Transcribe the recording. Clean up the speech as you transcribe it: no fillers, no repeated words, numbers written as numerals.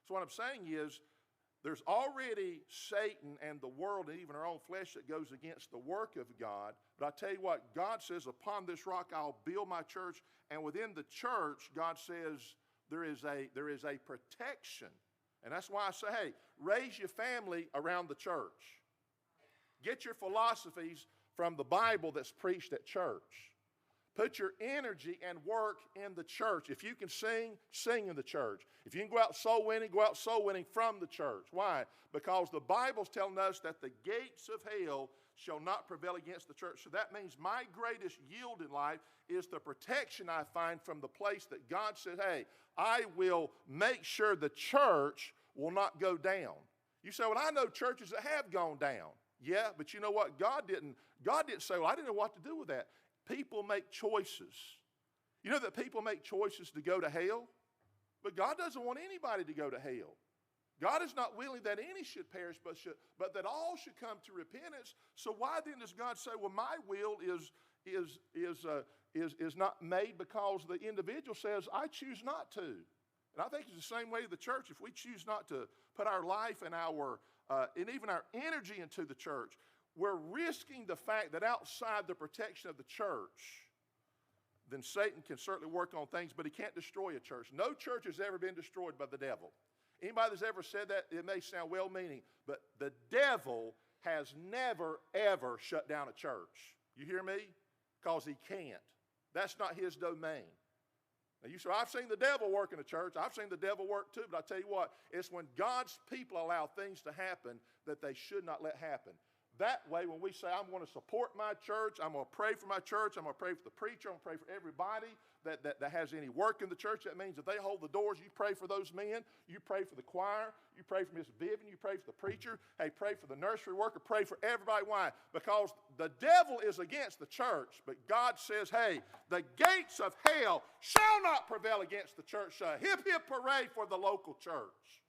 So what I'm saying is, there's already Satan and the world and even our own flesh that goes against the work of God. But I tell you what, God says, upon this rock I'll build my church. And within the church, God says there is a protection. And that's why I say, hey, raise your family around the church. Get your philosophies from the Bible that's preached at church. Put your energy and work in the church. If you can sing, sing in the church. If you can go out soul winning from the church. Why? Because the Bible's telling us that the gates of hell shall not prevail against the church. So that means my greatest yield in life is the protection I find from the place that God says, hey, I will make sure the church will not go down. You say, well, I know churches that have gone down. Yeah, but you know what? God didn't say, well, I didn't know what to do with that. People make choices. You know that people make choices to go to hell? But God doesn't want anybody to go to hell. God is not willing that any should perish, but that all should come to repentance. So why then does God say, well, my will is not made because the individual says, I choose not to. And I think it's the same way with the church. If we choose not to put our life and and even our energy into the church, we're risking the fact that outside the protection of the church, then Satan can certainly work on things, but he can't destroy a church. No church has ever been destroyed by the devil. Anybody that's ever said that, it may sound well-meaning, but the devil has never, ever shut down a church. You hear me? Because he can't. That's not his domain. Now you say, I've seen the devil work in a church. I've seen the devil work too, but I tell you what, it's when God's people allow things to happen that they should not let happen. That way, when we say, I'm going to support my church, I'm going to pray for my church, I'm going to pray for the preacher, I'm going to pray for everybody that has any work in the church. That means if they hold the doors, you pray for those men, you pray for the choir, you pray for Miss Vivian, you pray for the preacher, hey, pray for the nursery worker, pray for everybody. Why? Because the devil is against the church, but God says, hey, the gates of hell shall not prevail against the church. Hip, hip, hooray for the local church.